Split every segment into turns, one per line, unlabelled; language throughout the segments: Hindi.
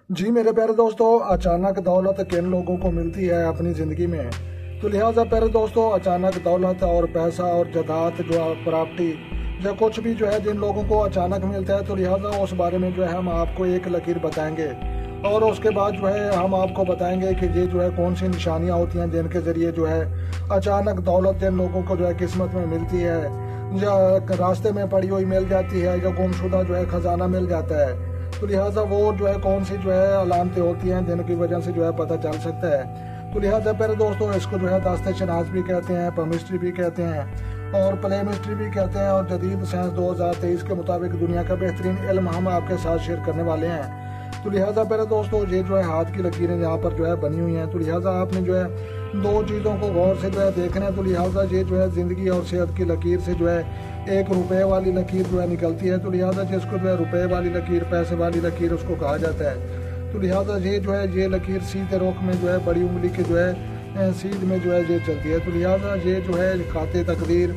जी मेरे प्यारे दोस्तों, अचानक दौलत किन लोगों को मिलती है अपनी ज़िंदगी में। तो लिहाजा प्यारे दोस्तों, अचानक दौलत और पैसा और जायदाद जो है प्रॉपर्टी या कुछ भी जो है जिन लोगों को अचानक मिलता है, तो लिहाजा उस बारे में जो है हम आपको एक लकीर बताएंगे। और उसके बाद जो है हम आपको बताएंगे कि ये जो है कौन सी निशानियाँ होती हैं जिनके ज़रिए जो है अचानक दौलत जिन लोगों को जो है किस्मत में मिलती है, या रास्ते में पड़ी हुई मिल जाती है, या गुमशुदा जो है खजाना मिल जाता है। तो लिहाजा वो जो है कौन सी जो है अलामतें होती हैं जिनकी वजह से जो है पता चल सकता है। तो लिहाजा प्यारे दोस्तों, इसको जो है दास्ते शनास भी कहते हैं, पमिस्ट्री भी कहते हैं और प्लेमिस्ट्री भी कहते हैं। और जदीद साइंस 2023 के मुताबिक दुनिया का बेहतरीन इल्म हम आपके साथ शेयर करने वाले हैं। तो लिहाजा प्यारे दोस्तों, ये जो है हाथ की लकीरें यहाँ पर जो है बनी हुई हैं। तो लिहाजा आपने जो है दो चीज़ों को गौर से जो है देखना है। तो लिहाजा ये जो है ज़िंदगी और सेहत की लकीर से जो है एक रुपए वाली लकीर जो है निकलती है। तो लिहाजा जिसको जो है रुपए वाली लकीर, पैसे वाली लकीर उसको कहा जाता है। तो लिहाजा ये जो है ये लकीर सीधे रुख में जो है बड़ी उंगली के जो है सीध में जो है ये चलती है। तो लिहाजा ये जो है खाते तकदीर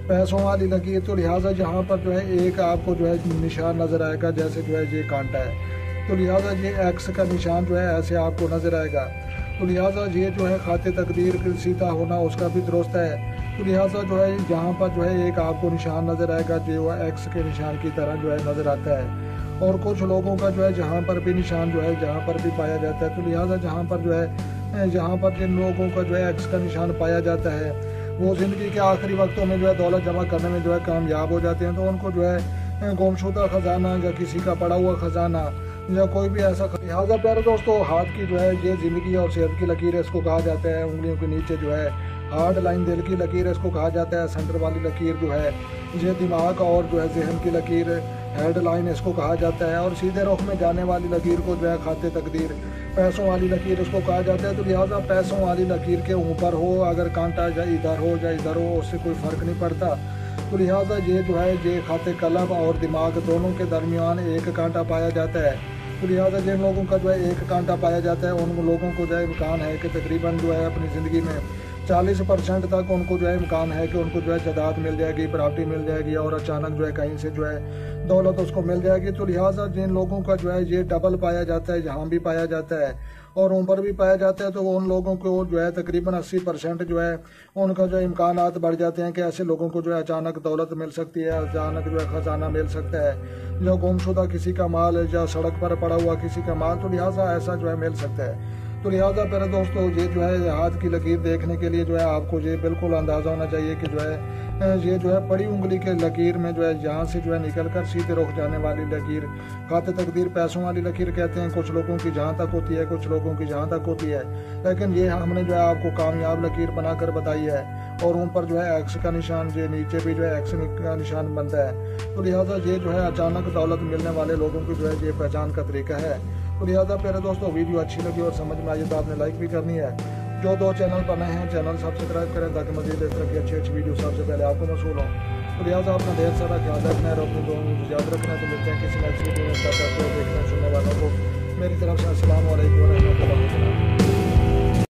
पैसों वाली लकीर। तो लिहाजा जहाँ पर जो है एक आपको जो है निशान नज़र आएगा, जैसे जो है ये कांटा है, तो लिहाजा ये एक्स का निशान जो है ऐसे आपको नज़र आएगा। तो लिहाजा ये जो है खाते तकदीर सीधा होना उसका भी दुरुस्त है। तो लिहाजा जो है यहाँ पर जो है एक आपको निशान नज़र आएगा जो है एक्स के निशान की तरह जो है नज़र आता है। और कुछ लोगों का जो है जहाँ पर भी निशान जो है जहाँ पर भी पाया जाता है। तो लिहाजा जहाँ पर जो है जहाँ पर जिन लोगों का जो है एक्स का निशान पाया जाता है वो ज़िंदगी के आखिरी वक्तों में जो है दौलत जमा करने में जो है कामयाब हो जाते हैं। तो उनको जो है गुमशुदा खजाना या किसी का पड़ा हुआ खजाना या कोई भी ऐसा। लिहाजा प्यारे दोस्तों, हाथ की जो है ये ज़िंदगी और सेहत की लकीर है, इसको कहा जाता है। उंगलियों के नीचे जो है हार्ड लाइन दिल की लकीर, इसको कहा जाता है। सेंटर वाली लकीर जो है ये दिमाग और जो है जहन की लकीर, हेड लाइन, इसको कहा जाता है। और सीधे रुख में जाने वाली लकीर को जो है खाते तकदीर पैसों वाली लकीर उसको कहा जाता है। तो लिहाजा पैसों वाली लकीर के ऊपर हो अगर कांटा या इधर हो या इधर हो, उससे कोई फ़र्क नहीं पड़ता। तो लिहाजा ये जो है ये खाते कलब और दिमाग दोनों के दरमियान एक कांटा पाया जाता है। तो लिहाजा जिन लोगों का जो है एक कांटा पाया जाता है उन लोगों को जो है इम्कान है कि तकरीबन जो है अपनी ज़िंदगी में 40% तक उनको जो है इम्कान है कि उनको जो है जायदाद मिल जाएगी, प्रॉपर्टी मिल जाएगी और अचानक जो है कहीं से जो है दौलत उसको मिल जाएगी। तो लिहाजा जिन लोगों का जो है ये डबल पाया जाता है, जहाँ भी पाया जाता है और ऊपर भी पाया जाता है, तो उन लोगों को जो है तकरीबन 80% जो है उनका जो इम्कान बढ़ जाते हैं कि ऐसे लोगों को जो है अचानक दौलत मिल सकती है, अचानक जो है खजाना मिल सकता है, जो गुमशुदा किसी का माल या सड़क पर पड़ा हुआ किसी का माल। तो लिहाजा ऐसा जो है मिल सकता है। तो लिहाजा प्यारे दोस्तों, ये जो है हाथ की लकीर देखने के लिए जो है आपको ये बिल्कुल अंदाज़ा होना चाहिए कि जो है ये जो है बड़ी उंगली के लकीर में जो है यहाँ से जो है निकल कर सीधे रुख जाने वाली लकीर खाते तकदीर पैसों वाली लकीर कहते हैं। कुछ लोगों की जहाँ तक होती है, कुछ लोगों की जहाँ तक होती है, लेकिन ये हमने जो है आपको कामयाब लकीर बनाकर बताई है। और ऊपर जो है एक्स का निशान, ये नीचे भी जो है एक्स का निशान बनता है। तो लिहाजा ये जो है अचानक दौलत मिलने वाले लोगों की जो है ये पहचान का तरीका है। तो लिहाजा प्यारे दोस्तों, वीडियो अच्छी लगी और समझ में आई तो आपने लाइक भी करनी है। जो दो चैनल बने हैं चैनल सब्सक्राइब करें ताकि मज़ीद इस तरह की अच्छी ववीडियो सबसे पहले आपको मौसूल हो। तो लिहाजा अपना ढेर सारा ख्याल रखना है और अपनी दुआओं को याद रखना है। तो मिलते हैं किसी नेक्स्ट वीडियो में। देखने सुनने वालों को मेरी तरफ से अस्सलाम वालेकुम व रहमतुल्लाहि व बरकातहू।